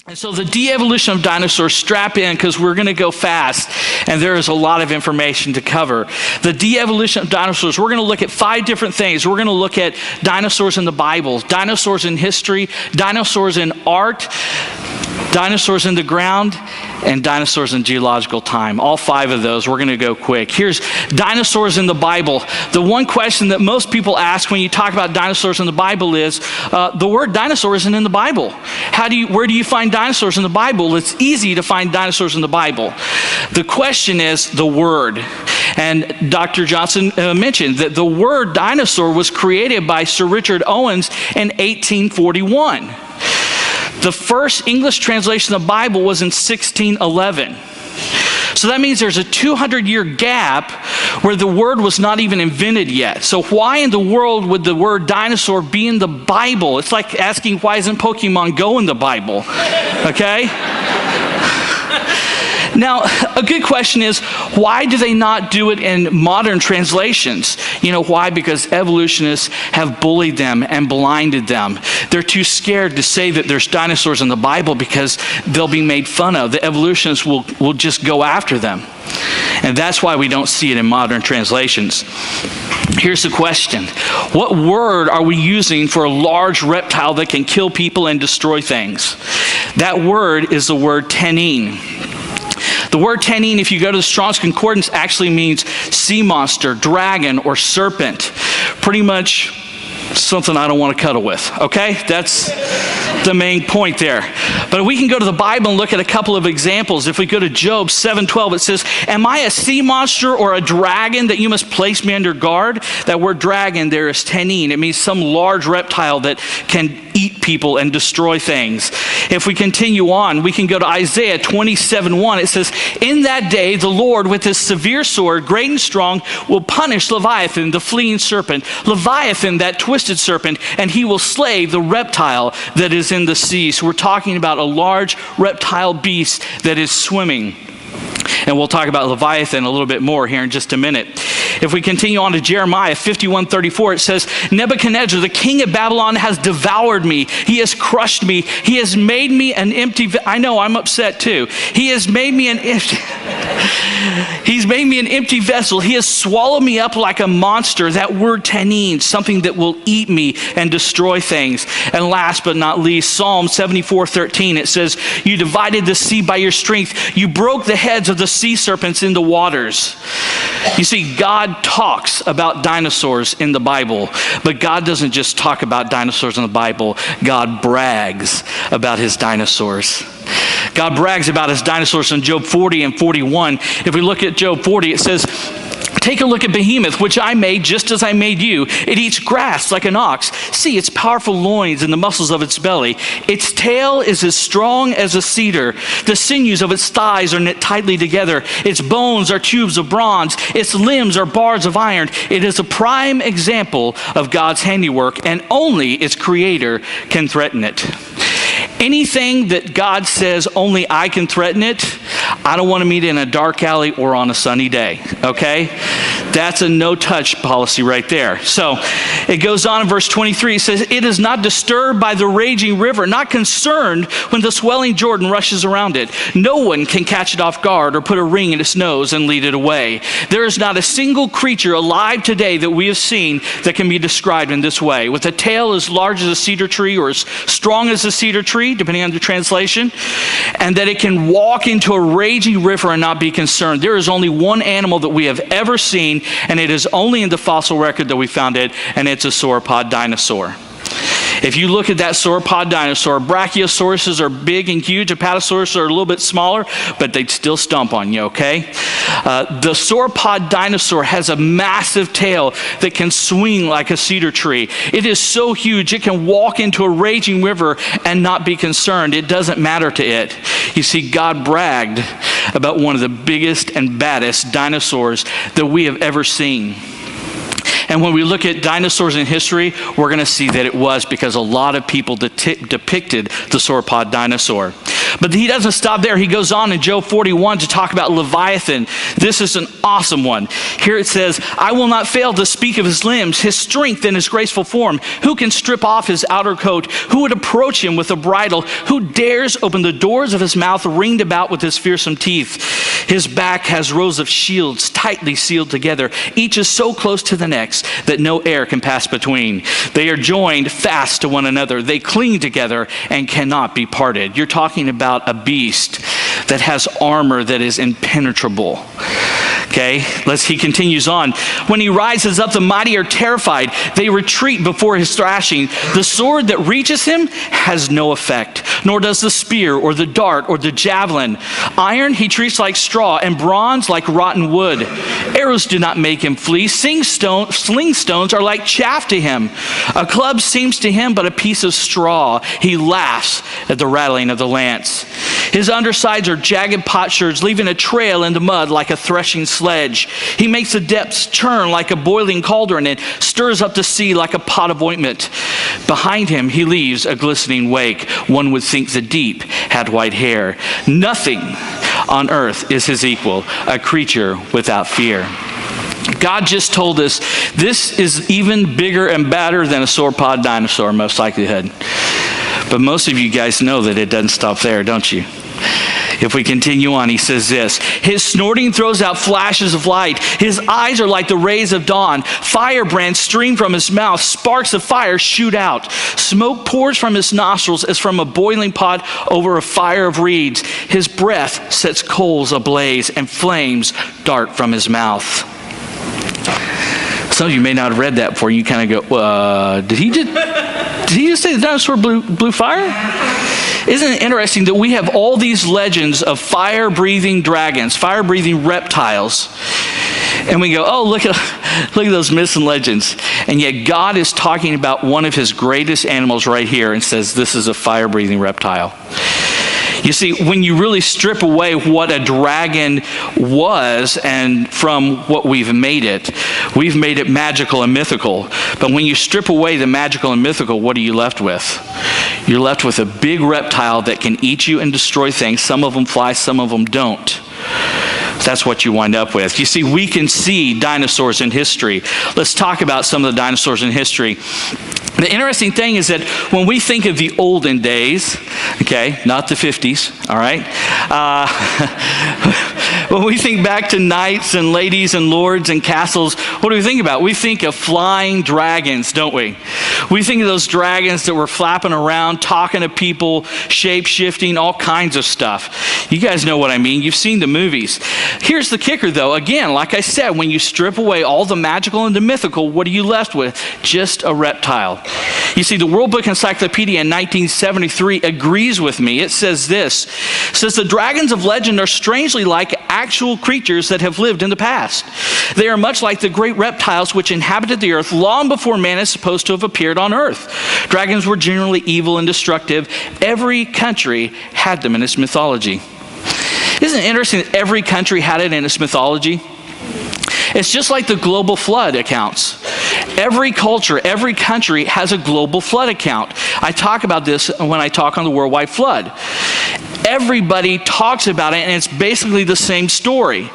And so the de-evolution of dinosaurs, strap in because we're going to go fast and there is a lot of information to cover. The de-evolution of dinosaurs, we're going to look at 5 different things. We're going to look at dinosaurs in the Bible, dinosaurs in history, dinosaurs in art, dinosaurs in the ground, and dinosaurs in geological time. All 5 of those, we're going to go quick. Here's dinosaurs in the Bible. The one question that most people ask when you talk about dinosaurs in the Bible is, the word dinosaur isn't in the Bible. Where do you find dinosaurs in the Bible? It's easy to find dinosaurs in the Bible. The question is the word. And Dr. Johnson mentioned that the word dinosaur was created by Sir Richard Owens in 1841. The first English translation of the Bible was in 1611. So that means there's a 200-year gap where the word was not even invented yet. So why in the world would the word dinosaur be in the Bible? It's like asking, why isn't Pokemon Go in the Bible? Okay? Now, a good question is, why do they not do it in modern translations? You know why? Because evolutionists have bullied them and blinded them. They're too scared to say that there's dinosaurs in the Bible because they'll be made fun of. The evolutionists will just go after them. And that's why we don't see it in modern translations. Here's the question. What word are we using for a large reptile that can kill people and destroy things? That word is the word tenine. The word tenine, if you go to the Strong's Concordance, actually means sea monster, dragon, or serpent. Pretty much something I don't want to cuddle with, okay? That's the main point there. But we can go to the Bible and look at a couple of examples. If we go to Job 7:12, it says, am I a sea monster or a dragon that you must place me under guard? That word dragon there is tenine. It means some large reptile that can eat people and destroy things. If we continue on, we can go to Isaiah 27:1. It says, in that day the Lord with his severe sword, great and strong, will punish Leviathan, the fleeing serpent, Leviathan, that twisted serpent, and he will slay the reptile that is in the sea. So we're talking about a large reptile beast that is swimming. And we'll talk about Leviathan a little bit more here in just a minute. If we continue on to Jeremiah 51:34, it says, Nebuchadnezzar, the king of Babylon, has devoured me. He has crushed me. He has made me an empty I know, I'm upset too. He has made me an empty He's made me an empty vessel. He has swallowed me up like a monster. That word tenine, something that will eat me and destroy things. And last but not least, Psalm 74:13, it says, you divided the sea by your strength. You broke the heads of the sea serpents in the waters. You see, God talks about dinosaurs in the Bible, but God doesn't just talk about dinosaurs in the Bible. God brags about his dinosaurs. God brags about his dinosaurs in Job 40 and 41. If we look at Job 40, it says, take a look at Behemoth, which I made just as I made you. It eats grass like an ox. See its powerful loins and the muscles of its belly. Its tail is as strong as a cedar. The sinews of its thighs are knit tightly together. Its bones are tubes of bronze. Its limbs are bars of iron. It is a prime example of God's handiwork, and only its creator can threaten it. Anything that God says only I can threaten it, I don't want to meet in a dark alley or on a sunny day, okay? That's a no-touch policy right there. So it goes on in verse 23. It says, it is not disturbed by the raging river, not concerned when the swelling Jordan rushes around it. No one can catch it off guard or put a ring in its nose and lead it away. There is not a single creature alive today that we have seen that can be described in this way, with a tail as large as a cedar tree or as strong as a cedar tree, depending on the translation, and that it can walk into a raging river and not be concerned. There is only one animal that we have ever seen, and it is only in the fossil record that we found it, and it's a sauropod dinosaur. If you look at that sauropod dinosaur, brachiosauruses are big and huge, apatosaurus are a little bit smaller, but they'd still stomp on you, okay? The sauropod dinosaur has a massive tail that can swing like a cedar tree. It is so huge, it can walk into a raging river and not be concerned. It doesn't matter to it. You see, God bragged about one of the biggest and baddest dinosaurs that we have ever seen. And when we look at dinosaurs in history, we're going to see that it was because a lot of people depicted the sauropod dinosaur. But he doesn't stop there. He goes on in Job 41 to talk about Leviathan. This is an awesome one. Here it says, I will not fail to speak of his limbs, his strength and his graceful form. Who can strip off his outer coat? Who would approach him with a bridle? Who dares open the doors of his mouth, ringed about with his fearsome teeth? His back has rows of shields tightly sealed together. Each is so close to the next that no air can pass between. They are joined fast to one another. They cling together and cannot be parted. You're talking about a beast that has armor that is impenetrable. Okay, he continues on. When he rises up, the mighty are terrified. They retreat before his thrashing. The sword that reaches him has no effect, nor does the spear or the dart or the javelin. Iron he treats like straw, and bronze like rotten wood. Arrows do not make him flee. Sling stones are like chaff to him. A club seems to him but a piece of straw. He laughs at the rattling of the lance. His undersides are jagged potsherds, leaving a trail in the mud like a threshing sledge. He makes the depths churn like a boiling cauldron and stirs up the sea like a pot of ointment. Behind him he leaves a glistening wake. One would think the deep had white hair. Nothing on earth is his equal, a creature without fear. God just told us this is even bigger and badder than a sauropod dinosaur, most likelihood. But most of you guys know that it doesn't stop there, don't you? If we continue on, he says this. His snorting throws out flashes of light. His eyes are like the rays of dawn. Firebrands stream from his mouth. Sparks of fire shoot out. Smoke pours from his nostrils as from a boiling pot over a fire of reeds. His breath sets coals ablaze and flames dart from his mouth. Some of you may not have read that before. You kind of go, did he just say the dinosaur blew fire? Isn't it interesting that we have all these legends of fire-breathing dragons, fire-breathing reptiles, and we go, oh, look at those myths and legends. And yet God is talking about one of his greatest animals right here and says this is a fire-breathing reptile. You see, when you really strip away what a dragon was and from what we've made it magical and mythical. But when you strip away the magical and mythical, what are you left with? You're left with a big reptile that can eat you and destroy things. Some of them fly, some of them don't. That's what you wind up with. You see, we can see dinosaurs in history. Let's talk about some of the dinosaurs in history. The interesting thing is that when we think of the olden days, okay, not the 50s, all right? When we think back to knights and ladies and lords and castles, what do we think about? We think of flying dragons, don't we? We think of those dragons that were flapping around, talking to people, shape-shifting, all kinds of stuff. You guys know what I mean. You've seen the movies. Here's the kicker, though. Again, like I said, when you strip away all the magical and the mythical, what are you left with? Just a reptile. You see, the World Book Encyclopedia in 1973 agrees with me. It says this. It says, the dragons of legend are strangely like actual creatures that have lived in the past. They are much like the great reptiles which inhabited the earth long before man is supposed to have appeared on earth. Dragons were generally evil and destructive. Every country had them in its mythology. Isn't it interesting that every country had it in its mythology? It's just like the global flood accounts. Every culture, every country has a global flood account. I talk about this when I talk on the worldwide flood. Everybody talks about it, and it's basically the same story.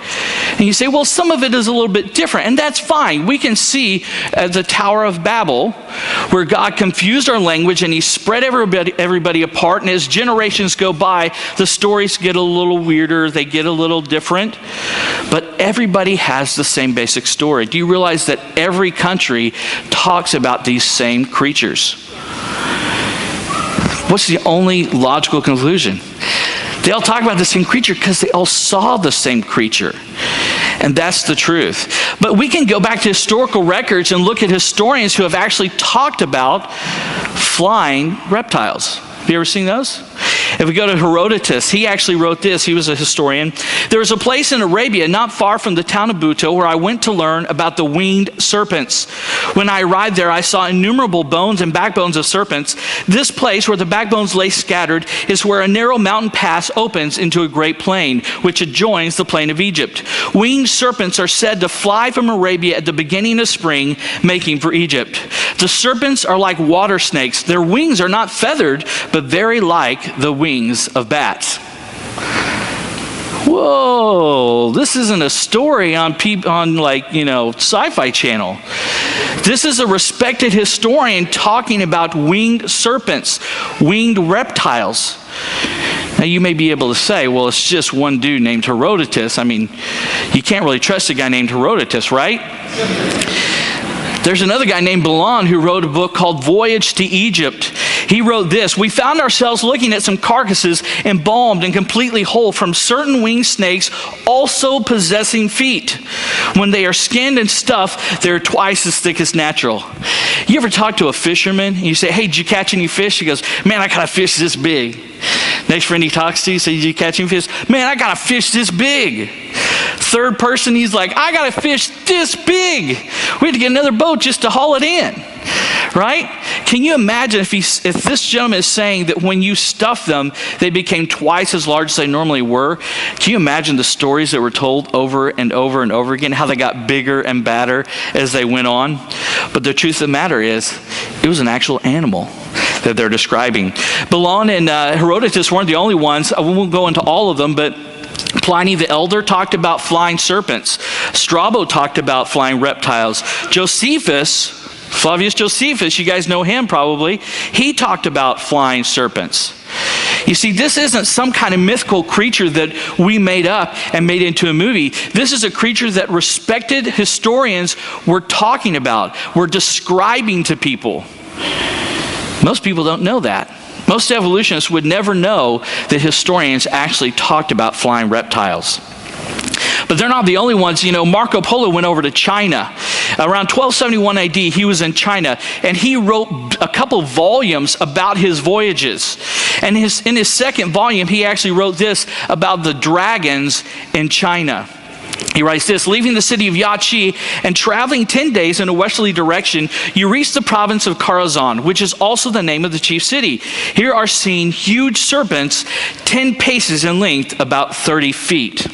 And you say, well, some of it is a little bit different, and that's fine. We can see at the Tower of Babel, where God confused our language, and he spread everybody apart, and as generations go by, the stories get a little weirder, they get a little different, but everybody has the same basic story. Do you realize that every country talks about these same creatures? What's the only logical conclusion? They all talk about the same creature because they all saw the same creature. And that's the truth. But we can go back to historical records and look at historians who have actually talked about flying reptiles. Have you ever seen those? If we go to Herodotus, he actually wrote this. He was a historian. There was a place in Arabia not far from the town of Buto where I went to learn about the winged serpents. When I arrived there, I saw innumerable bones and backbones of serpents. This place where the backbones lay scattered is where a narrow mountain pass opens into a great plain, which adjoins the plain of Egypt. Winged serpents are said to fly from Arabia at the beginning of spring, making for Egypt. The serpents are like water snakes. Their wings are not feathered, but very like the wings of bats. Whoa, this isn't a story on Sci-Fi Channel. This is a respected historian talking about winged serpents, winged reptiles. Now you may be able to say, well, it's just one dude named Herodotus. I mean, you can't really trust a guy named Herodotus, right? There's another guy named Belon who wrote a book called Voyage to Egypt. He wrote this: we found ourselves looking at some carcasses embalmed and completely whole from certain winged snakes also possessing feet. When they are skinned and stuffed, they're twice as thick as natural. You ever talk to a fisherman and you say, hey, did you catch any fish? He goes, man, I got a fish this big. Next friend he talks to, says, did you catch any fish? Man, I got a fish this big. Third person, he's like, I got a fish this big. We had to get another boat just to haul it in. Right? Can you imagine if this gentleman is saying that when you stuff them, they became twice as large as they normally were? Can you imagine the stories that were told over and over and over again, how they got bigger and badder as they went on? But the truth of the matter is, it was an actual animal that they're describing. Belon and Herodotus weren't the only ones. I won't go into all of them, but Pliny the Elder talked about flying serpents. Strabo talked about flying reptiles. Flavius Josephus, you guys know him probably, he talked about flying serpents. You see, this isn't some kind of mythical creature that we made up and made into a movie. This is a creature that respected historians were talking about, were describing to people. Most people don't know that. Most evolutionists would never know that historians actually talked about flying reptiles. But they're not the only ones. You know, Marco Polo went over to China. Around 1271 AD, he was in China, and he wrote a couple volumes about his voyages. And in his second volume, he actually wrote this about the dragons in China. He writes this: leaving the city of Yachi and traveling 10 days in a westerly direction, you reach the province of Karazhan, which is also the name of the chief city. Here are seen huge serpents, 10 paces in length, about 30 feet,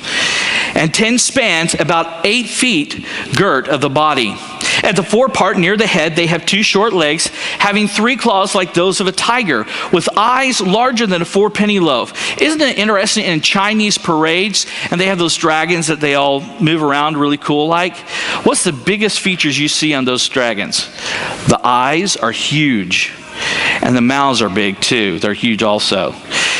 and 10 spans, about 8 feet, girt of the body. At the forepart near the head, they have 2 short legs, having 3 claws like those of a tiger, with eyes larger than a 4-penny loaf. Isn't it interesting in Chinese parades, and they have those dragons that they all move around really cool like? What's the biggest features you see on those dragons? The eyes are huge, and the mouths are big too. They're huge also.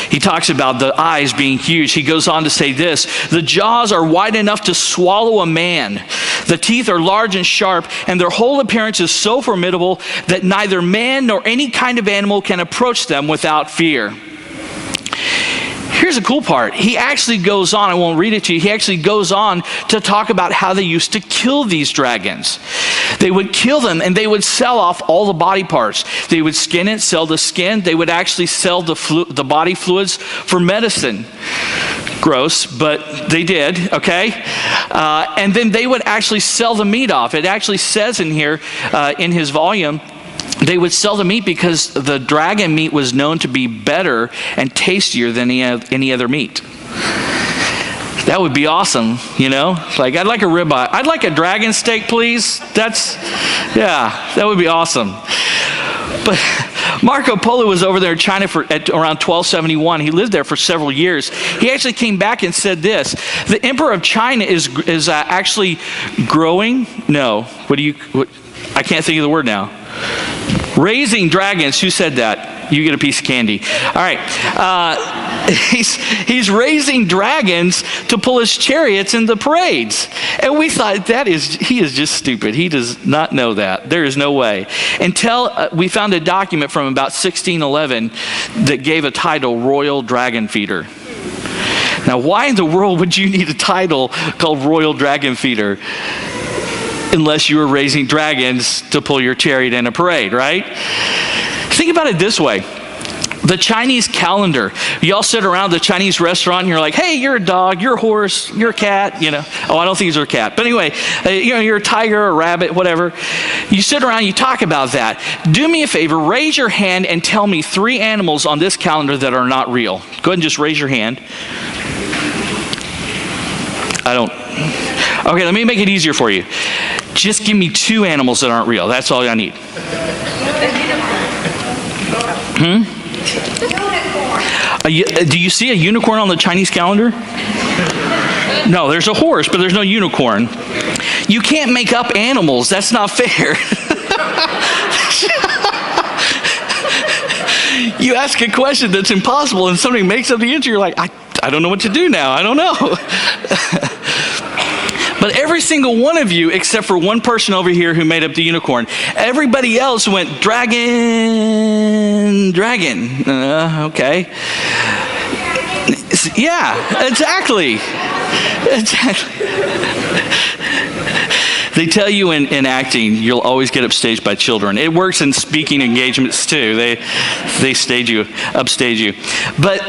He talks about the eyes being huge. He goes on to say this: the jaws are wide enough to swallow a man. The teeth are large and sharp, and their whole appearance is so formidable that neither man nor any kind of animal can approach them without fear. Here's the cool part. He actually goes on, I won't read it to you, he actually goes on to talk about how they used to kill these dragons. They would kill them and they would sell off all the body parts. They would skin it, sell the skin. They would actually sell the body fluids for medicine. Gross, but they did, okay? And then they would actually sell the meat off. It actually says in here, in his volume, they would sell the meat because the dragon meat was known to be better and tastier than any other meat. That would be awesome, you know? Like, I'd like a ribeye. I'd like a dragon steak, please. That would be awesome. But Marco Polo was over there in China at around 1271. He lived there for several years. He actually came back and said this: the emperor of China is actually growing. No, I can't think of the word now. Raising dragons. Who said that? You get a piece of candy. All right. He's raising dragons to pull his chariots in the parades. And we thought, he is just stupid. He does not know that. There is no way. Until we found a document from about 1611 that gave a title, Royal Dragon Feeder. Now, why in the world would you need a title called Royal Dragon Feeder? Unless you were raising dragons to pull your chariot in a parade, right? Think about it this way. The Chinese calendar. You all sit around the Chinese restaurant and you're like, hey, you're a dog, you're a horse, you're a cat, you know. Oh, I don't think you're a cat. But anyway, you're a tiger, a rabbit, whatever. You sit around, you talk about that. Do me a favor, raise your hand and tell me 3 animals on this calendar that are not real. Go ahead and just raise your hand. Okay, let me make it easier for you. Just give me 2 animals that aren't real. That's all I need. Do you see a unicorn on the Chinese calendar? No, there's a horse, but there's no unicorn. You can't make up animals. That's not fair. You ask a question that's impossible and somebody makes up the answer, you're like, I don't know what to do now. I don't know. But every single one of you, except for one person over here who made up the unicorn, everybody else went, dragon. Okay. Yeah, exactly. They tell you in acting, you'll always get upstaged by children. It works in speaking engagements too. They upstage you. But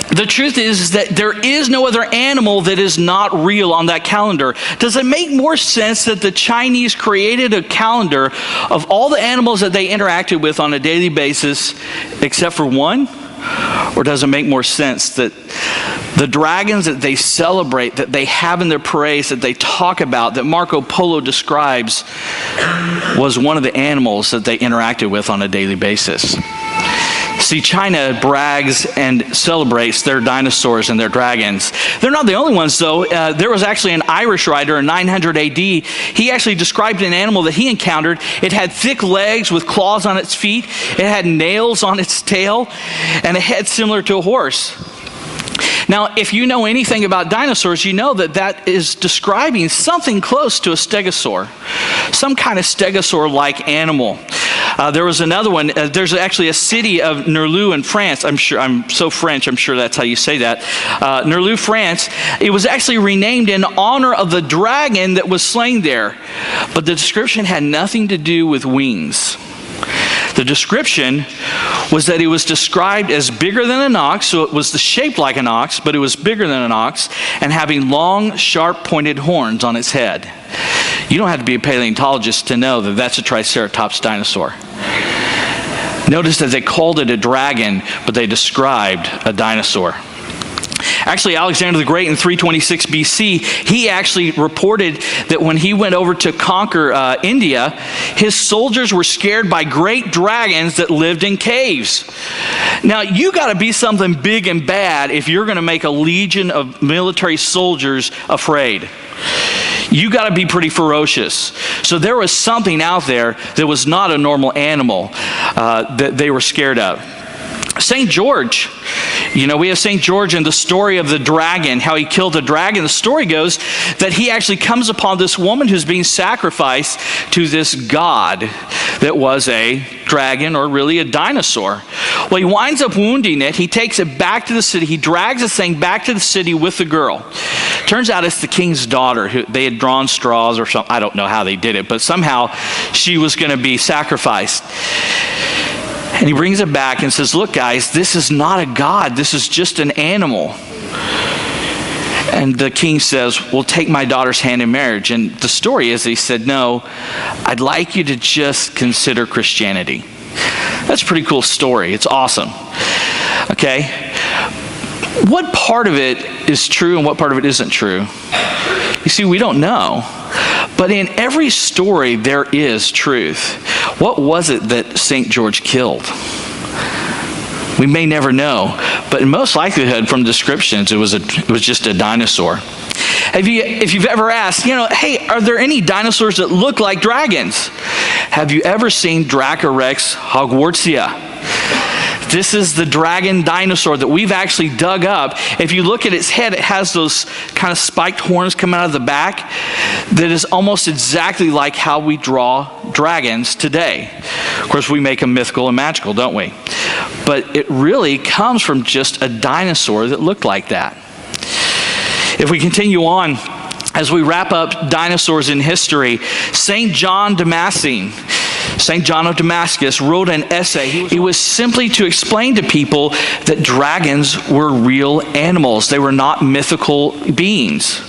the truth is that there is no other animal that is not real on that calendar. Does it make more sense that the Chinese created a calendar of all the animals that they interacted with on a daily basis except for one? Or does it make more sense that the dragons that they celebrate, that they have in their parades, that they talk about, that Marco Polo describes, was one of the animals that they interacted with on a daily basis? See, China brags and celebrates their dinosaurs and their dragons. They're not the only ones, though. There was actually an Irish writer in 900 AD. He actually described an animal that he encountered. It had thick legs with claws on its feet. It had nails on its tail and a head similar to a horse. Now, if you know anything about dinosaurs, you know that that is describing something close to a stegosaur, some kind of stegosaur-like animal. There was another one. There's actually a city of Nerlou in France. I'm so French, I'm sure that's how you say that. Nerlou, France. It was actually renamed in honor of the dragon that was slain there. But the description had nothing to do with wings. The description was that it was described as bigger than an ox, so it was shaped like an ox, but it was bigger than an ox, and having long, sharp-pointed horns on its head. You don't have to be a paleontologist to know that that's a Triceratops dinosaur. Notice that they called it a dragon, but they described a dinosaur. Actually, Alexander the Great in 326 BC, he actually reported that when he went over to conquer India, his soldiers were scared by great dragons that lived in caves. Now, you got to be something big and bad if you're going to make a legion of military soldiers afraid. You got to be pretty ferocious. So there was something out there that was not a normal animal that they were scared of. St. George, we have St. George and the story of the dragon, how he killed the dragon. The story goes that he actually comes upon this woman who's being sacrificed to this god that was a dragon, or really a dinosaur. Well, he winds up wounding it. He takes it back to the city. He drags this thing back to the city with the girl. Turns out it's the king's daughter. They had drawn straws or something. I don't know how they did it, but somehow she was going to be sacrificed. And he brings it back and says, look, guys, this is not a god. This is just an animal. And the king says, well, take my daughter's hand in marriage. And the story is he said, no, I'd like you to just consider Christianity. That's a pretty cool story. It's awesome. Okay? What part of it is true and what part of it isn't true? You see, we don't know. But in every story, there is truth. What was it that St. George killed? We may never know, but in most likelihood from descriptions, it was just a dinosaur. If you've ever asked, hey, are there any dinosaurs that look like dragons? Have you ever seen Dracorex hogwartsia? This is the dragon dinosaur that we've actually dug up. If you look at its head, it has those kind of spiked horns coming out of the back that is almost exactly like how we draw dragons today. Of course, we make them mythical and magical, don't we? But it really comes from just a dinosaur that looked like that. If we continue on, as we wrap up dinosaurs in history, St. John Damascene, St. John of Damascus, wrote an essay. It was simply to explain to people that dragons were real animals. They were not mythical beings.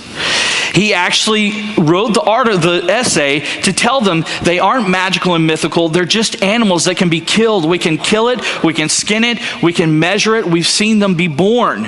He actually wrote the essay to tell them they aren't magical and mythical. They're just animals that can be killed. We can kill it. We can skin it. We can measure it. We've seen them be born.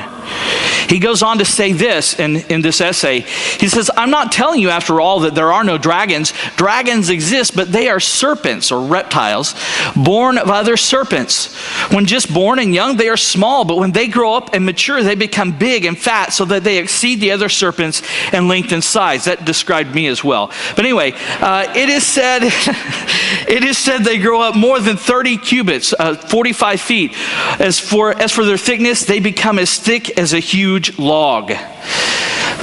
He goes on to say this in this essay. He says, I'm not telling you, after all, that there are no dragons. Dragons exist, but they are serpents or reptiles born of other serpents. When just born and young, they are small, but when they grow up and mature, they become big and fat so that they exceed the other serpents in length and size. That described me as well. But anyway, it is said they grow up more than 30 cubits, 45 feet. As for their thickness, they become as thick as a huge log.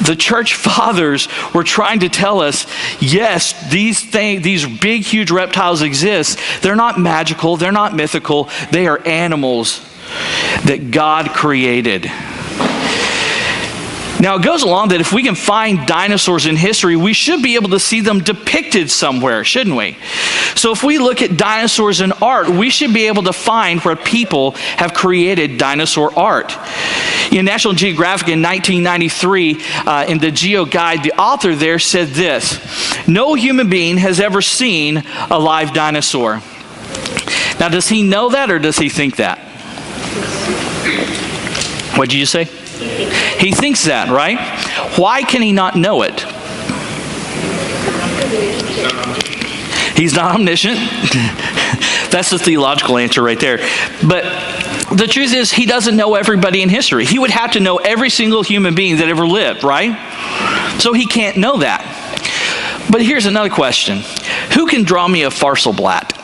The church fathers were trying to tell us, yes, these big, huge reptiles exist. They're not magical. They're not mythical. They are animals that God created. Now, it goes along that if we can find dinosaurs in history, we should be able to see them depicted somewhere, shouldn't we? So if we look at dinosaurs in art, we should be able to find where people have created dinosaur art. In National Geographic in 1993, in the Geo Guide, the author there said this: no human being has ever seen a live dinosaur. Now, does he know that or does he think that? What did you say? He thinks that, right? Why can he not know it? He's not omniscient. That's the theological answer right there. But the truth is, he doesn't know everybody in history. He would have to know every single human being that ever lived, right? So he can't know that. But here's another question. Who can draw me a Farselblatt?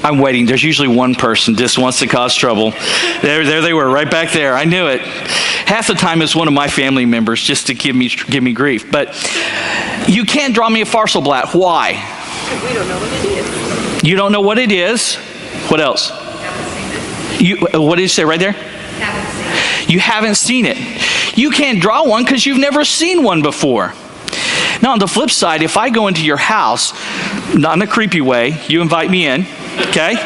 I'm waiting. There's usually one person just wants to cause trouble. There they were, right back there. I knew it. Half the time it's one of my family members just to give me grief. But you can't draw me a Farselblatt. Why? We don't know what it is. You don't know what it is? What else? What did you say right there? You haven't seen it. You can't draw one because you've never seen one before. Now, on the flip side, if I go into your house, not in a creepy way, you invite me in, okay?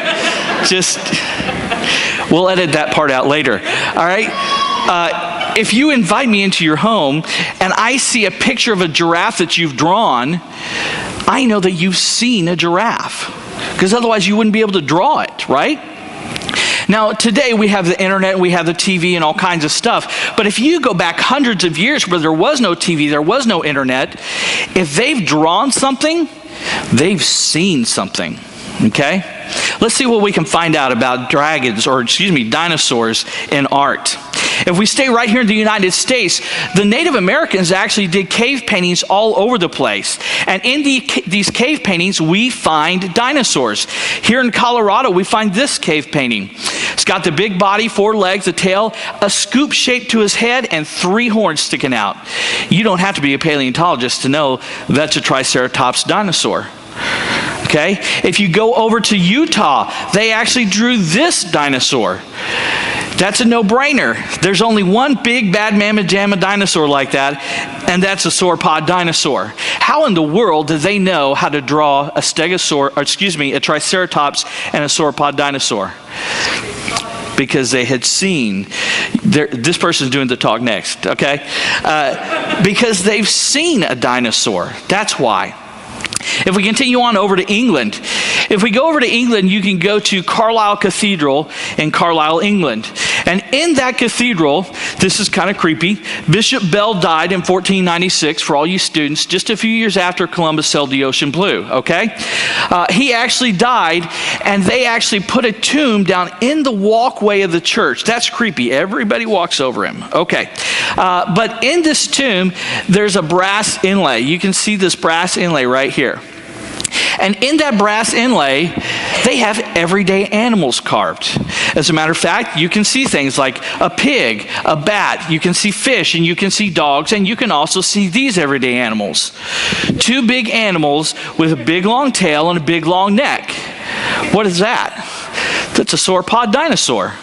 We'll edit that part out later, all right? If you invite me into your home and I see a picture of a giraffe that you've drawn, I know that you've seen a giraffe, because otherwise you wouldn't be able to draw it, right? Now, today we have the internet, we have the TV and all kinds of stuff. But if you go back hundreds of years where there was no TV, there was no internet, if they've drawn something, they've seen something, okay? Let's see what we can find out about dinosaurs in art. If we stay right here in the United States, the Native Americans actually did cave paintings all over the place. And in these cave paintings, we find dinosaurs. Here in Colorado, we find this cave painting. It's got the big body, 4 legs, a tail, a scoop shape to his head, and 3 horns sticking out. You don't have to be a paleontologist to know that's a Triceratops dinosaur. Okay? If you go over to Utah, they actually drew this dinosaur. That's a no-brainer. There's only one big bad mamma jamma dinosaur like that, and that's a sauropod dinosaur. How in the world do they know how to draw a Triceratops and a sauropod dinosaur? Because they had seen, this person's doing the talk next, okay? Because they've seen a dinosaur. That's why. If we continue on over to England, if we go over to England, you can go to Carlisle Cathedral in Carlisle, England. And in that cathedral, this is kind of creepy, Bishop Bell died in 1496, for all you students, just a few years after Columbus sailed the ocean blue, okay? He actually died, and they actually put a tomb down in the walkway of the church. That's creepy. Everybody walks over him. Okay. But in this tomb, there's a brass inlay. You can see this brass inlay right here. And in that brass inlay, they have everyday animals carved. As a matter of fact, you can see things like a pig, a bat, you can see fish, and you can see dogs, and you can also see these everyday animals. 2 big animals with a big long tail and a big long neck. What is that? That's a sauropod dinosaur.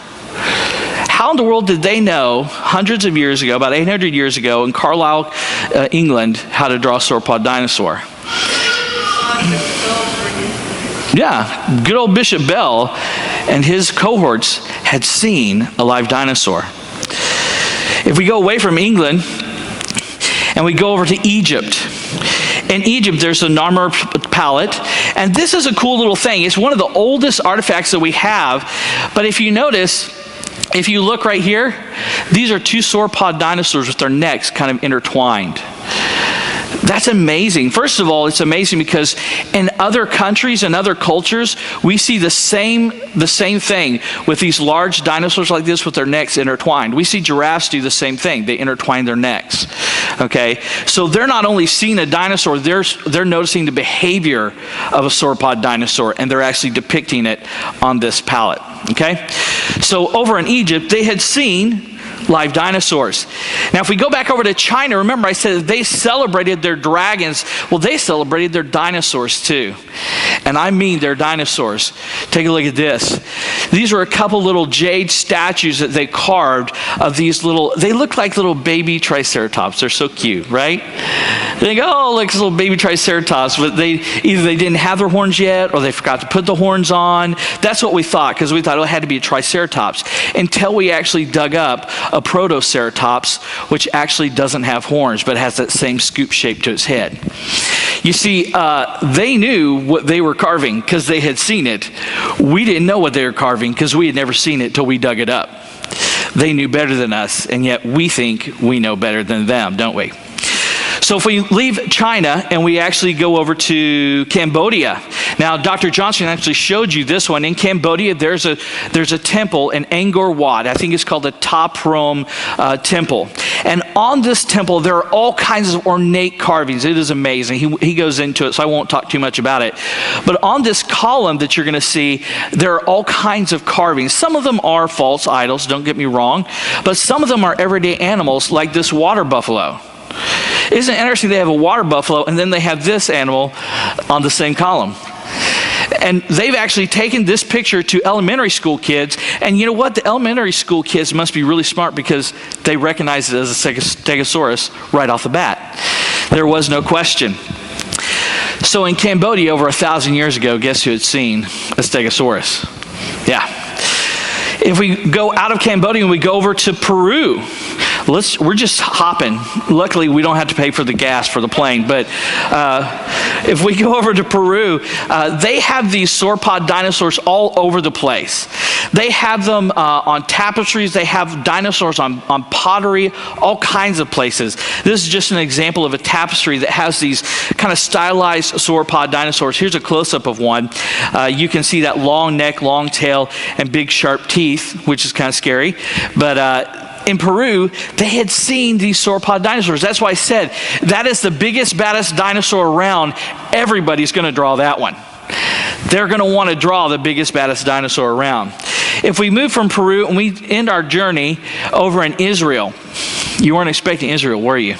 How in the world did they know hundreds of years ago, about 800 years ago in Carlisle, England, how to draw a sauropod dinosaur? Yeah, good old Bishop Bell and his cohorts had seen a live dinosaur. If we go away from England and we go over to Egypt, in Egypt, there's a Narmer palette, and this is a cool little thing. It's one of the oldest artifacts that we have, but if you notice, if you look right here, these are two sauropod dinosaurs with their necks kind of intertwined. That's amazing. First of all, it's amazing because in other countries and other cultures, we see the same thing with these large dinosaurs like this with their necks intertwined. We see giraffes do the same thing. They intertwine their necks. Okay? So they're not only seeing a dinosaur, they're noticing the behavior of a sauropod dinosaur, and they're actually depicting it on this palette. Okay? So over in Egypt, they had seen live dinosaurs. Now, if we go back over to China, remember I said that they celebrated their dragons. Well, they celebrated their dinosaurs too. And I mean their dinosaurs. Take a look at this. These are a couple little jade statues that they carved of these little, they look like little baby triceratops. They're so cute, right? They think, oh, look, this little baby triceratops. But either they didn't have their horns yet, or they forgot to put the horns on. That's what we thought, because we thought it had to be a triceratops, until we actually dug up a protoceratops, which actually doesn't have horns, but has that same scoop shape to its head. You see, they knew what they were carving because they had seen it. We didn't know what they were carving because we had never seen it till we dug it up. They knew better than us, and yet we think we know better than them, don't we? So if we leave China and we actually go over to Cambodia. Now, Dr. Johnson actually showed you this one. In Cambodia, there's a temple in Angkor Wat. I think it's called the Ta Prohm Temple. And on this temple, there are all kinds of ornate carvings. It is amazing. He goes into it, so I won't talk too much about it. But on this column that you're going to see, there are all kinds of carvings. Some of them are false idols, don't get me wrong. But some of them are everyday animals, like this water buffalo. Isn't it interesting? They have a water buffalo, and then they have this animal on the same column. And they've actually taken this picture to elementary school kids, and you know what? The elementary school kids must be really smart because they recognize it as a stegosaurus right off the bat. There was no question. So in Cambodia, over 1,000 years ago, guess who had seen a stegosaurus? Yeah. If we go out of Cambodia and we go over to Peru, we're just hopping. Luckily, we don't have to pay for the gas for the plane. But if we go over to Peru, they have these sauropod dinosaurs all over the place. They have them on tapestries. They have dinosaurs on pottery, all kinds of places. This is just an example of a tapestry that has these kind of stylized sauropod dinosaurs. Here's a close-up of one. You can see that long neck, long tail, and big sharp teeth, which is kind of scary. But in Peru, they had seen these sauropod dinosaurs. That's why I said, that is the biggest, baddest dinosaur around. Everybody's going to draw that one. They're going to want to draw the biggest, baddest dinosaur around. If we move from Peru and we end our journey over in Israel, you weren't expecting Israel, were you?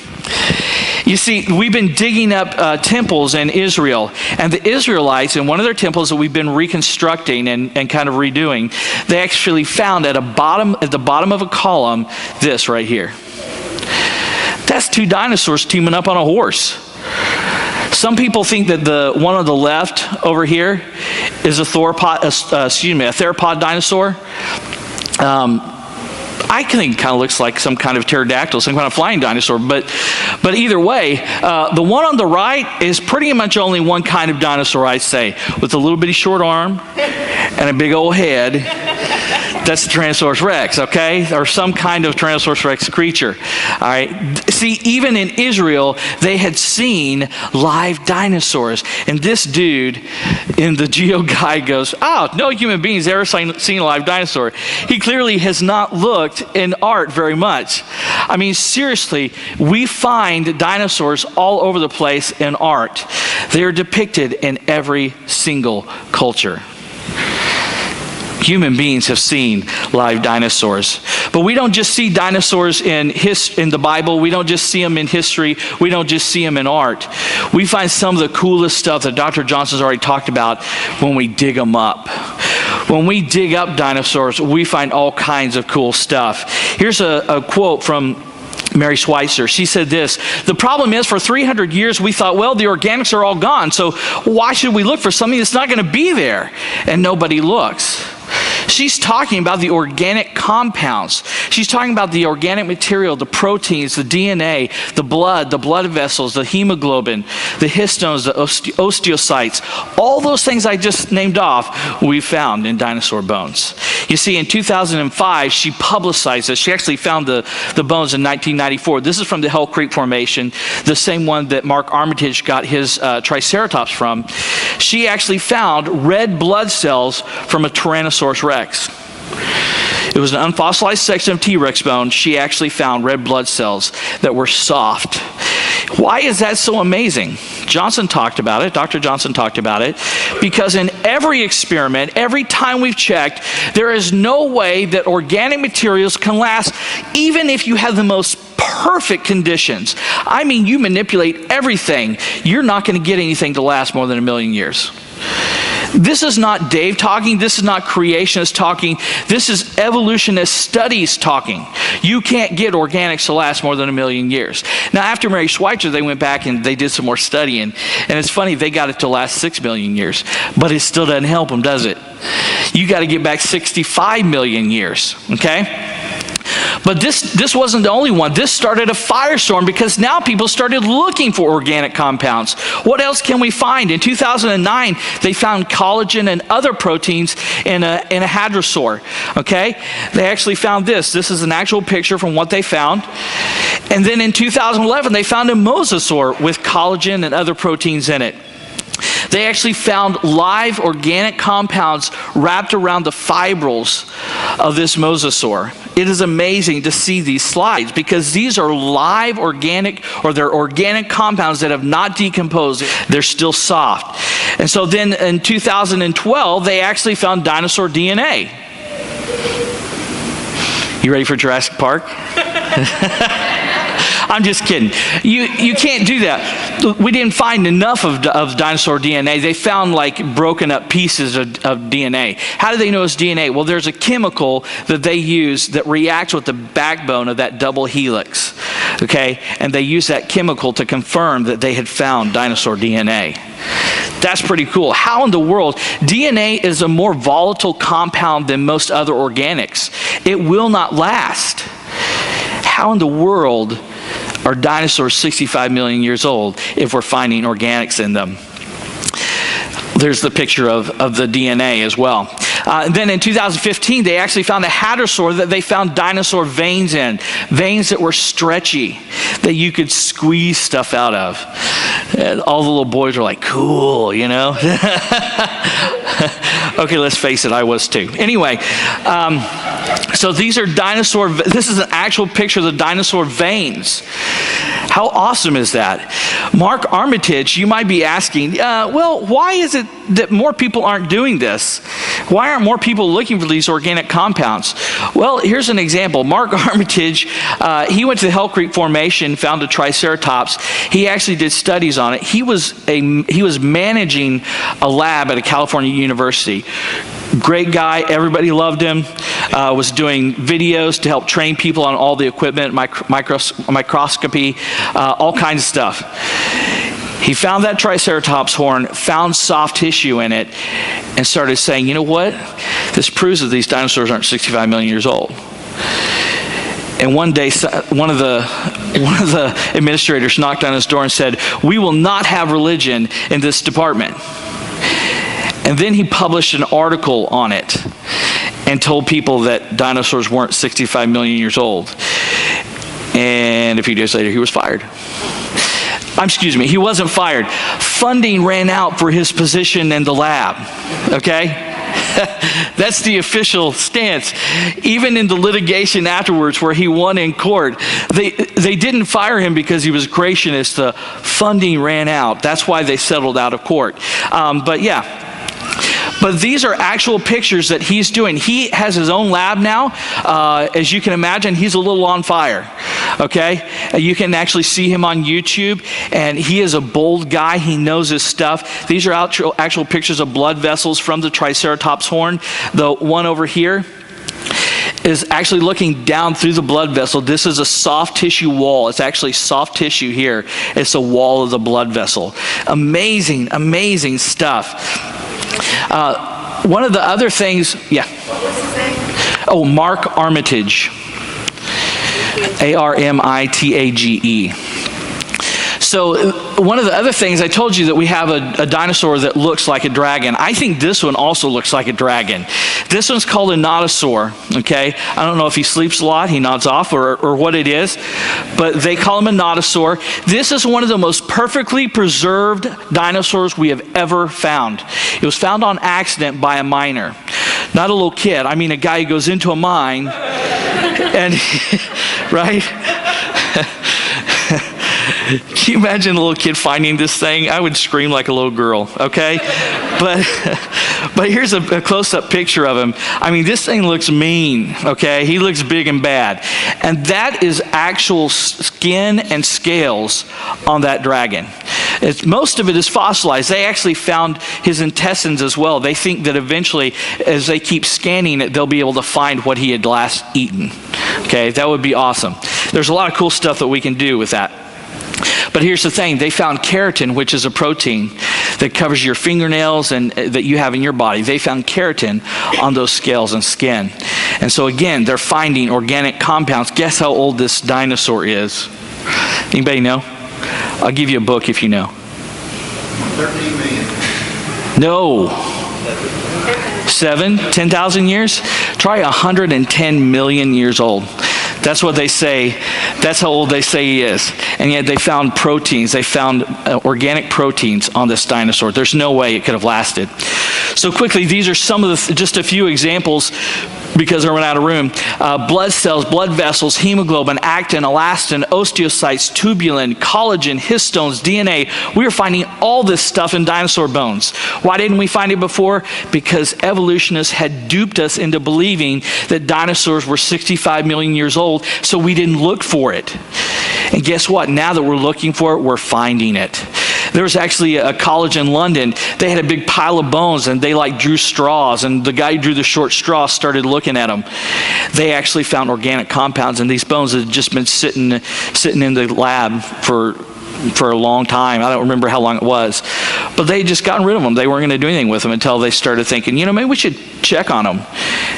You see, we've been digging up temples in Israel, and the Israelites, in one of their temples that we've been reconstructing and kind of redoing, they actually found at the bottom of a column this right here. That's two dinosaurs teaming up on a horse. Some people think that the one on the left over here is a theropod dinosaur. I think it kind of looks like some kind of pterodactyl, some kind of flying dinosaur. But either way, the one on the right is pretty much only one kind of dinosaur, I'd say, with a little bitty short arm and a big old head. That's the Tyrannosaurus Rex, okay? Or some kind of Tyrannosaurus Rex creature. All right. See, even in Israel, they had seen live dinosaurs. And this dude in the Geo Guide goes, oh, no human being's ever seen a live dinosaur. He clearly has not looked in art very much. I mean, seriously, we find dinosaurs all over the place in art. They are depicted in every single culture. Human beings have seen live dinosaurs. But we don't just see dinosaurs in the Bible. We don't just see them in history. We don't just see them in art. We find some of the coolest stuff that Dr. Johnson's already talked about when we dig them up. When we dig up dinosaurs, we find all kinds of cool stuff. Here's a quote from Mary Schweitzer. She said this: the problem is, for 300 years we thought, well, the organics are all gone, so why should we look for something that's not going to be there? And nobody looks. She's talking about the organic compounds. She's talking about the organic material, the proteins, the DNA, the blood vessels, the hemoglobin, the histones, the osteocytes. All those things I just named off, we found in dinosaur bones. You see, in 2005, she publicized this. She actually found the bones in 1994. This is from the Hell Creek Formation, the same one that Mark Armitage got his Triceratops from. She actually found red blood cells from a Tyrannosaurus Rex. It was an unfossilized section of T-Rex bone. She actually found red blood cells that were soft. Why is that so amazing? Johnson talked about it. Dr. Johnson talked about it. Because in every experiment, every time we've checked, there is no way that organic materials can last, even if you have the most perfect conditions. I mean, you manipulate everything, you're not going to get anything to last more than 1 million years. This is not Dave talking. This is not creationists talking. This is evolutionist studies talking. You can't get organics to last more than 1 million years. Now, after Mary Schweitzer, they went back and they did some more studying. And it's funny, they got it to last 6 million years. But it still doesn't help them, does it? You got to get back 65 million years, okay? But this wasn't the only one. This started a firestorm because now people started looking for organic compounds. What else can we find? In 2009, they found collagen and other proteins in a hadrosaur. Okay? They actually found this. This is an actual picture from what they found. And then in 2011, they found a mosasaur with collagen and other proteins in it. They actually found live organic compounds wrapped around the fibrils of this mosasaur. It is amazing to see these slides because these are live organic, or they're organic compounds that have not decomposed. They're still soft. And so then in 2012, they actually found dinosaur DNA. You ready for Jurassic Park? I'm just kidding. You can't do that. We didn't find enough of dinosaur DNA. They found like broken up pieces of DNA. How do they know it's DNA? Well, there's a chemical that they use that reacts with the backbone of that double helix. Okay? And they use that chemical to confirm that they had found dinosaur DNA. That's pretty cool. How in the world? DNA is a more volatile compound than most other organics. It will not last. How in the world are dinosaurs 65 million years old if we're finding organics in them? There's the picture of the DNA as well. Then in 2015, they actually found a hadrosaur that they found dinosaur veins in. Veins that were stretchy, that you could squeeze stuff out of. And all the little boys were like, cool, you know? Okay, let's face it, I was too. Anyway, so these are dinosaur, this is an actual picture of the dinosaur veins. How awesome is that? Mark Armitage, you might be asking, well, why is it that more people aren't doing this? Why aren't more people looking for these organic compounds? Well, here's an example. Mark Armitage, he went to the Hell Creek Formation, found a Triceratops. He actually did studies on it. He was managing a lab at a California university. Great guy, everybody loved him. Was doing videos to help train people on all the equipment, microscopy, all kinds of stuff. He found that Triceratops horn, found soft tissue in it, and started saying, you know what? This proves that these dinosaurs aren't 65 million years old. And one day, one of the administrators knocked on his door and said, we will not have religion in this department. And then he published an article on it and told people that dinosaurs weren't 65 million years old. And a few days later, he was fired. Excuse me, he wasn't fired. Funding ran out for his position in the lab, okay? That's the official stance. Even in the litigation afterwards where he won in court, they didn't fire him because he was creationist. The funding ran out. That's why they settled out of court. But yeah. But these are actual pictures that he's doing. He has his own lab now. As you can imagine, he's a little on fire, okay? You can actually see him on YouTube, and he is a bold guy. He knows his stuff. These are actual pictures of blood vessels from the Triceratops horn. The one over here is actually looking down through the blood vessel. This is a soft tissue wall. It's actually soft tissue here. It's a wall of the blood vessel. Amazing, amazing stuff. One of the other things, yeah. What was Oh, Mark Armitage. Armitage. So one of the other things, I told you that we have a dinosaur that looks like a dragon. I think this one also looks like a dragon. This one's called a nodosaur, okay? I don't know if he sleeps a lot, he nods off, or what it is, but they call him a nodosaur. This is one of the most perfectly preserved dinosaurs we have ever found. It was found on accident by a miner. Not a little kid, I mean a guy who goes into a mine, and, right? Can you imagine a little kid finding this thing? I would scream like a little girl, okay? But here's a close-up picture of him. I mean, this thing looks mean, okay? He looks big and bad. And that is actual skin and scales on that dragon. Most of it is fossilized. They actually found his intestines as well. They think that eventually, as they keep scanning it, they'll be able to find what he had last eaten. Okay, that would be awesome. There's a lot of cool stuff that we can do with that. But here's the thing, they found keratin, which is a protein that covers your fingernails and that you have in your body. They found keratin on those scales and skin. And so again, they're finding organic compounds. Guess how old this dinosaur is? Anybody know? I'll give you a book if you know. 13 million. No. 10,000 years? Try 110 million years old. That's what they say. That's how old they say he is. And yet they found proteins. They found organic proteins on this dinosaur. There's no way it could have lasted. So quickly, these are some of just a few examples because I ran out of room. Blood cells, blood vessels, hemoglobin, actin, elastin, osteocytes, tubulin, collagen, histones, DNA. We are finding all this stuff in dinosaur bones. Why didn't we find it before? Because evolutionists had duped us into believing that dinosaurs were 65 million years old, so we didn't look for it. And guess what? Now that we're looking for it, we're finding it. There was actually a college in London. They had a big pile of bones and they drew straws, and the guy who drew the short straw started looking at them. They actually found organic compounds in these bones that had just been sitting in the lab for a long time. I don't remember how long it was, but they had just gotten rid of them. They weren't going to do anything with them until they started thinking, maybe we should check on them.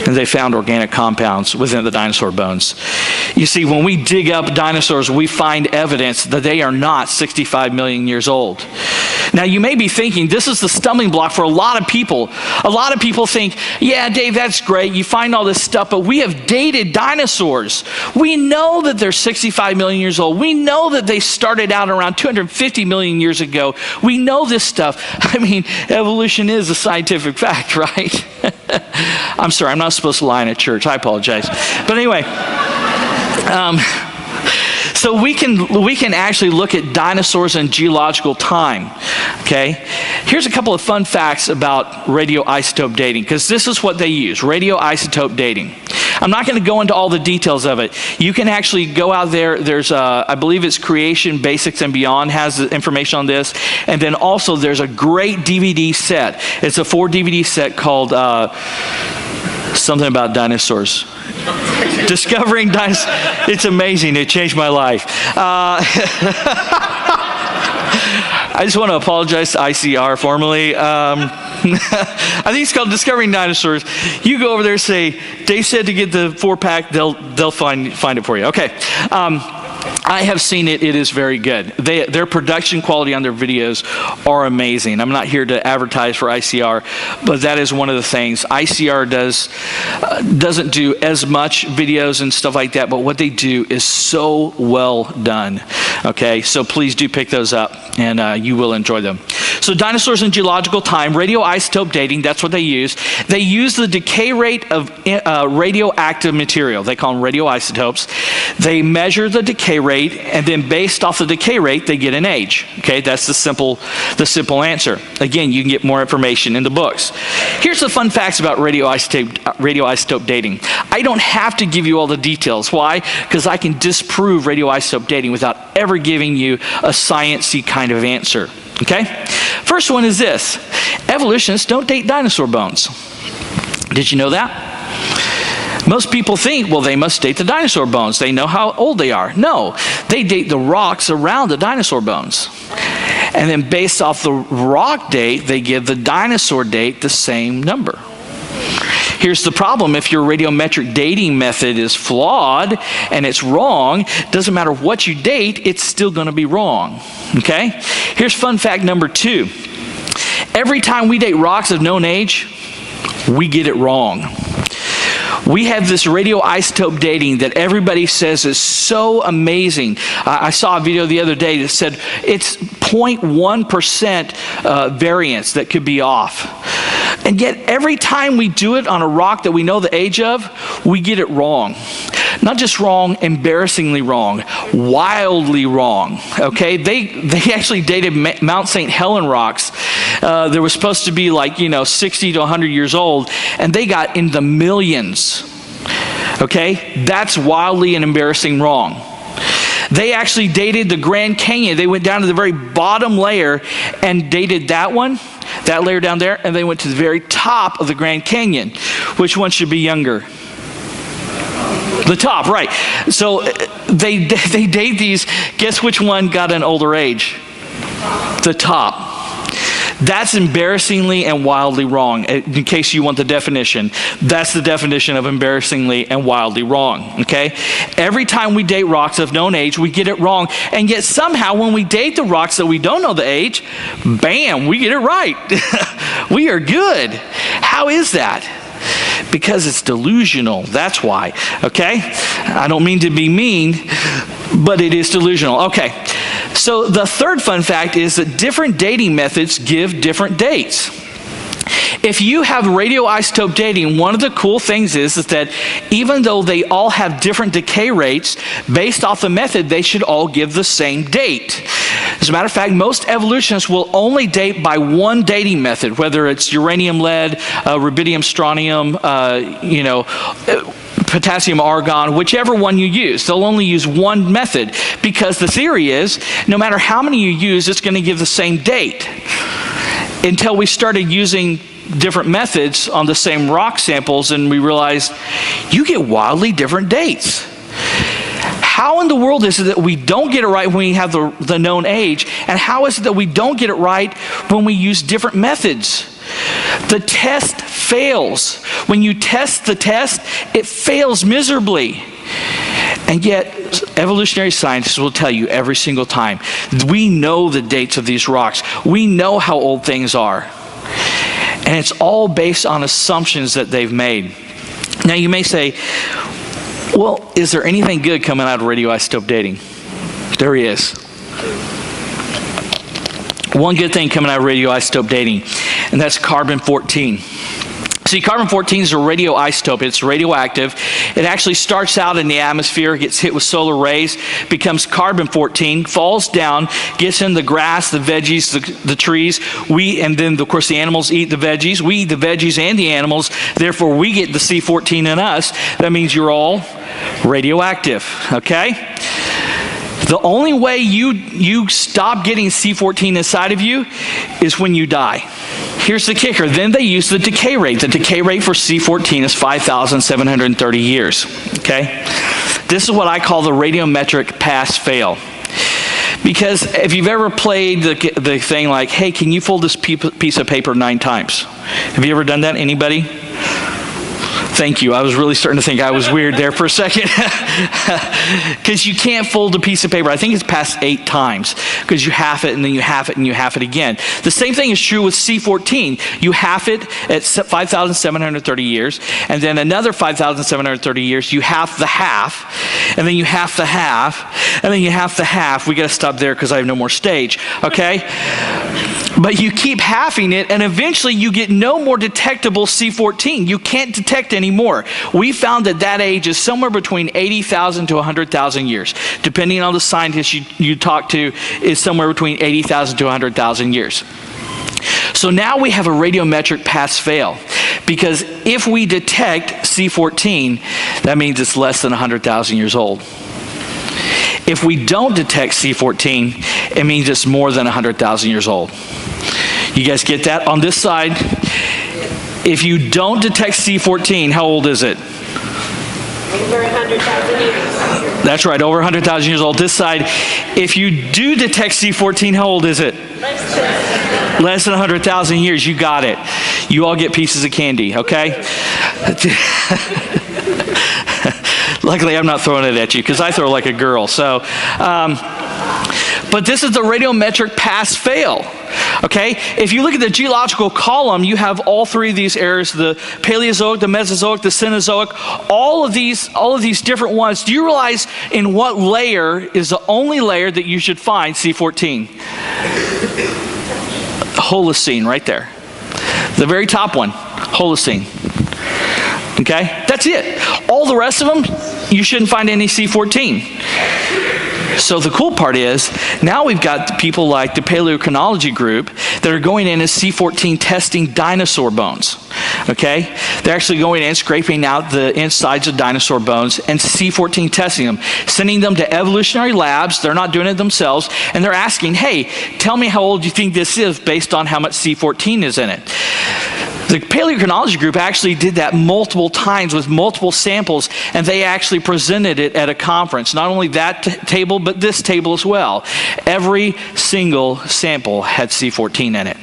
And they found organic compounds within the dinosaur bones. You see, when we dig up dinosaurs, we find evidence that they are not 65 million years old. Now, you may be thinking, this is the stumbling block for a lot of people. A lot of people think, yeah, Dave, that's great. You find all this stuff, but we have dated dinosaurs. We know that they're 65 million years old. We know that they started out around 250 million years ago. We know this stuff. I mean, evolution is a scientific fact, right? I'm sorry, I'm not supposed to lie in a church. I apologize. But anyway, so we can actually look at dinosaurs in geological time, okay? Here's a couple of fun facts about radioisotope dating, because this is what they use, radioisotope dating. I'm not going to go into all the details of it. You can actually go out there. There's, I believe it's Creation, Basics, and Beyond has the information on this. And then also there's a great DVD set. It's a 4 DVD set called something about dinosaurs. Discovering dinosaurs. It's amazing. It changed my life. I just want to apologize to ICR formally. I think it's called Discovering Dinosaurs. You go over there and say, Dave said to get the 4-pack, they'll find it for you. Okay. I have seen it. It is very good. Their production quality on their videos are amazing. I'm not here to advertise for ICR, but that is one of the things. ICR doesn't do as much videos and stuff like that, but what they do is so well done. Okay, so please do pick those up, and you will enjoy them. So dinosaurs in geological time, radioisotope dating, that's what they use. They use the decay rate of radioactive material. They call them radioisotopes. They measure the decay rate, and then based off the decay rate, they get an age. Okay, that's the simple answer. Again, you can get more information in the books. Here's the fun facts about radioisotope dating. I don't have to give you all the details. Why? Because I can disprove radioisotope dating without ever giving you a sciencey kind of answer. Okay? First one is this. Evolutionists don't date dinosaur bones. Did you know that? Most people think, well, they must date the dinosaur bones. They know how old they are. No, they date the rocks around the dinosaur bones. And then based off the rock date, they give the dinosaur date the same number. Here's the problem. If your radiometric dating method is flawed and it's wrong, doesn't matter what you date, it's still going to be wrong. Okay? Here's fun fact number 2. Every time we date rocks of known age, we get it wrong. We have this radioisotope dating that everybody says is so amazing. I saw a video the other day that said it's 0.1% variance that could be off. And yet every time we do it on a rock that we know the age of, we get it wrong. Not just wrong, embarrassingly wrong, wildly wrong. Okay, they actually dated Mount St. Helen rocks. There was supposed to be 60 to 100 years old, and they got in the millions. Okay, that's wildly and embarrassing wrong. They actually dated the Grand Canyon. They went down to the very bottom layer and dated that layer down there, and they went to the very top of the Grand Canyon. Which one should be younger? The top, right. So they date these. Guess which one got an older age? The top. That's embarrassingly and wildly wrong. In case you want the definition, that's the definition of embarrassingly and wildly wrong. Okay? Every time we date rocks of known age, we get it wrong. And yet somehow when we date the rocks that we don't know the age, bam, we get it right. We are good. How is that? Because it's delusional. That's why. Okay? I don't mean to be mean, but it is delusional. Okay. So the third fun fact is that different dating methods give different dates. If you have radioisotope dating, one of the cool things is that even though they all have different decay rates, based off the method, they should all give the same date. As a matter of fact, most evolutionists will only date by one dating method, whether it's uranium, lead, rubidium, strontium, potassium, argon, whichever one you use. They'll only use one method because the theory is no matter how many you use, it's going to give the same date. Until we started using different methods on the same rock samples and we realized you get wildly different dates. How in the world is it that we don't get it right when we have the known age? And how is it that we don't get it right when we use different methods? The test fails. When you test the test, it fails miserably. And yet, evolutionary scientists will tell you every single time, we know the dates of these rocks. We know how old things are. And it's all based on assumptions that they've made. Now you may say, well, is there anything good coming out of radioisotope dating? There is. One good thing coming out of radioisotope dating, and that's carbon-14. See, carbon-14 is a radioisotope. It's radioactive. It actually starts out in the atmosphere, gets hit with solar rays, becomes carbon-14, falls down, gets in the grass, the veggies, the trees. And then, of course, the animals eat the veggies. We eat the veggies and the animals. Therefore, we get the C14 in us. That means you're all radioactive, okay? The only way you stop getting C14 inside of you is when you die. Here's the kicker. Then they use the decay rate. The decay rate for C14 is 5,730 years. Okay? This is what I call the radiometric pass-fail. Because if you've ever played the thing like, hey, can you fold this piece of paper 9 times? Have you ever done that? Anybody? Thank you. I was really starting to think I was weird there for a second. Because you can't fold a piece of paper. I think it's past 8 times. Because you half it, and then you half it, and you half it again. The same thing is true with C14. You half it at 5,730 years, and then another 5,730 years, you half the half, and then you half the half, and then you half the half. We got to stop there because I have no more stage. Okay? But you keep halving it, and eventually you get no more detectable C14. You can't detect anymore. We found that age is somewhere between 80,000 to 100,000 years. Depending on the scientist you talk to, is somewhere between 80,000 to 100,000 years. So now we have a radiometric pass-fail. Because if we detect C14, that means it's less than 100,000 years old. If we don't detect C14, it means it's more than 100,000 years old. You guys get that? On this side, if you don't detect C14, how old is it? Over 100,000 years. That's right, over 100,000 years old. This side, if you do detect C14, how old is it? Less than Less than 100,000 years, you got it. You all get pieces of candy, okay? Luckily, I'm not throwing it at you because I throw like a girl. So, but this is the radiometric pass-fail. Okay, if you look at the geological column, you have all three of these eras: the Paleozoic, the Mesozoic, the Cenozoic. All of these different ones. Do you realize in what layer is the only layer that you should find C14? Holocene, right there. The very top one, Holocene. Okay, that's it. All the rest of them, you shouldn't find any C14. So the cool part is, now we've got people like the paleochronology group that are going in and C14 testing dinosaur bones. Okay? They're actually going in and scraping out the insides of dinosaur bones and C14 testing them, sending them to evolutionary labs. They're not doing it themselves. And they're asking, hey, tell me how old you think this is based on how much C14 is in it. The paleochronology group actually did that multiple times with multiple samples, and they actually presented it at a conference. Not only that table, but this table as well. Every single sample had C14 in it.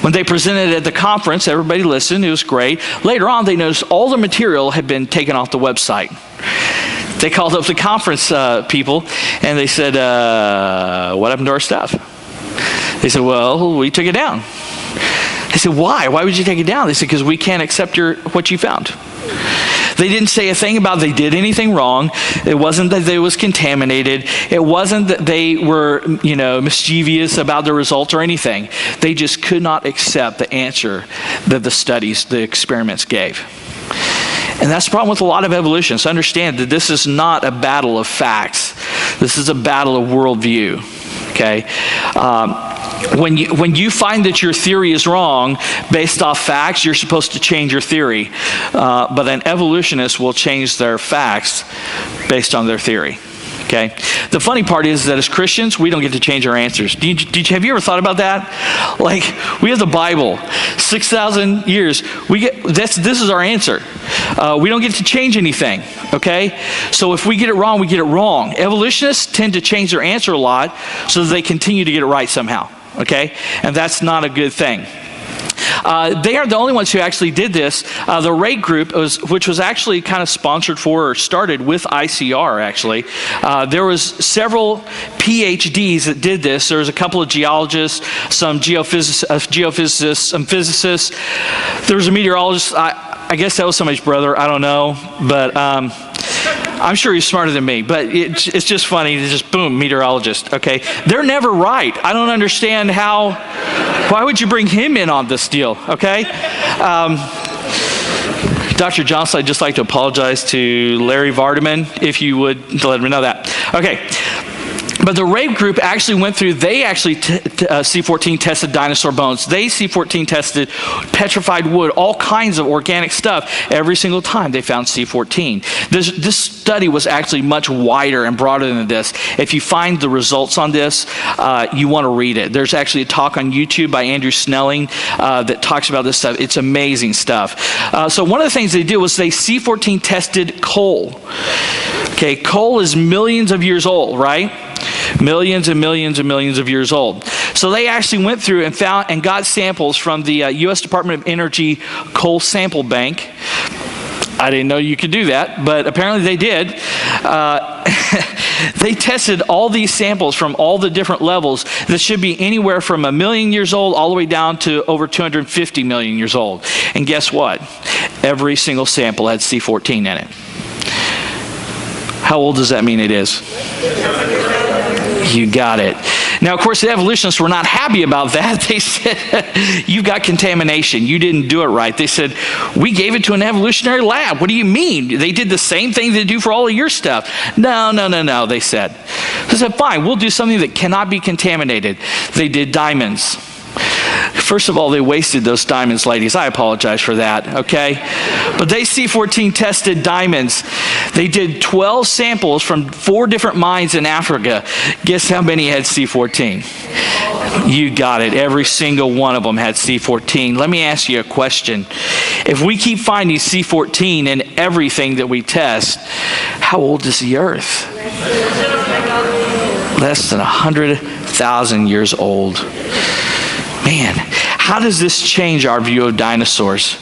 When they presented it at the conference, everybody listened. It was great. Later on, they noticed all the material had been taken off the website. They called up the conference people, and they said, what happened to our stuff? They said, well, we took it down. They said, why? Why would you take it down? They said, because we can't accept what you found. They didn't say a thing about they did anything wrong. It wasn't that they was contaminated. It wasn't that they were, mischievous about the results or anything. They just could not accept the answer that the experiments gave. And that's the problem with a lot of evolutionists. Understand that this is not a battle of facts. This is a battle of worldview. Okay? When you find that your theory is wrong based off facts, you're supposed to change your theory. But an evolutionist will change their facts based on their theory. Okay? The funny part is that as Christians, we don't get to change our answers. Have you ever thought about that? Like, we have the Bible, 6,000 years. This is our answer. We don't get to change anything. Okay? So if we get it wrong, we get it wrong. Evolutionists tend to change their answer a lot so that they continue to get it right somehow. Okay? And that's not a good thing. They are the only ones who actually did this. The RATE group, which was actually kind of sponsored for or started with ICR, actually. There was several PhDs that did this. There was a couple of geologists, some geophysicists, some physicists. There was a meteorologist. I guess that was somebody's brother. I don't know. But I'm sure he's smarter than me, but it's just funny. It's just, boom, meteorologist, okay? They're never right. I don't understand why would you bring him in on this deal, okay? Dr. Johnson, I'd just like to apologize to Larry Vardaman, if you would let him know that. Okay. But the RAVE group actually went through, they actually C14 tested dinosaur bones. They C14 tested petrified wood, all kinds of organic stuff. Every single time they found C14. This study was actually much wider and broader than this. If you find the results on this, you want to read it. There's actually a talk on YouTube by Andrew Snelling that talks about this stuff. It's amazing stuff. So one of the things they did was they C14 tested coal. Okay, coal is millions of years old, right? Millions and millions and millions of years old. So they actually went through and found and got samples from the U.S. Department of Energy Coal Sample Bank. I didn't know you could do that, but apparently they did. They tested all these samples from all the different levels that should be anywhere from 1 million years old all the way down to over 250 million years old. And guess what? Every single sample had C14 in it. How old does that mean it is? You got it. Now, of course, the evolutionists were not happy about that. They said, you've got contamination. You didn't do it right. They said, we gave it to an evolutionary lab. What do you mean? They did the same thing they do for all of your stuff. No, they said. They said, fine, we'll do something that cannot be contaminated. They did diamonds. First of all, they wasted those diamonds, ladies. I apologize for that, okay? But they C14 tested diamonds. They did 12 samples from 4 different mines in Africa. Guess how many had C14? You got it. Every single one of them had C14. Let me ask you a question. If we keep finding C14 in everything that we test, how old is the Earth? Less than 100,000 years old. Man, how does this change our view of dinosaurs?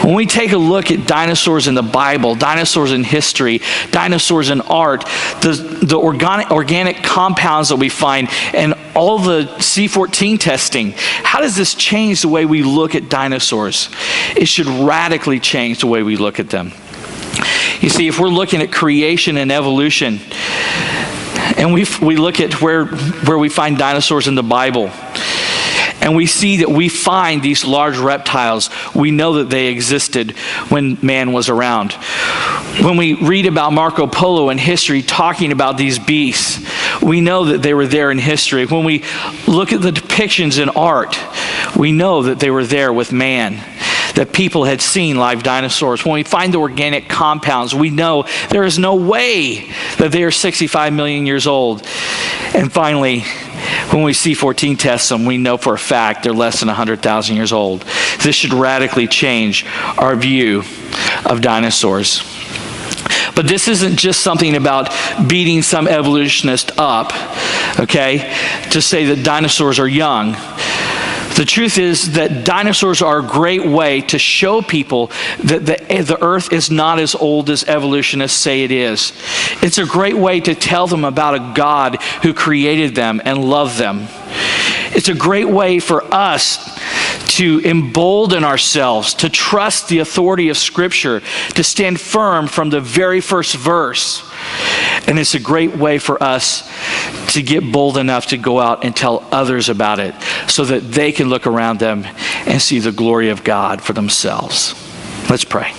When we take a look at dinosaurs in the Bible, dinosaurs in history, dinosaurs in art, the organic compounds that we find, and all the C14 testing, how does this change the way we look at dinosaurs? It should radically change the way we look at them. You see, if we're looking at creation and evolution, and we look at where we find dinosaurs in the Bible, and we see that we find these large reptiles, we know that they existed when man was around. When we read about Marco Polo in history talking about these beasts, we know that they were there in history. When we look at the depictions in art, we know that they were there with man, that people had seen live dinosaurs. When we find the organic compounds, we know there is no way that they are 65 million years old. And finally, when we C14 test them, we know for a fact they're less than 100,000 years old. This should radically change our view of dinosaurs. But this isn't just something about beating some evolutionist up, okay, to say that dinosaurs are young. The truth is that dinosaurs are a great way to show people that the earth is not as old as evolutionists say it is. It's a great way to tell them about a God who created them and loved them. It's a great way for us to embolden ourselves, to trust the authority of Scripture, to stand firm from the very first verse. And it's a great way for us to get bold enough to go out and tell others about it so that they can look around them and see the glory of God for themselves. Let's pray.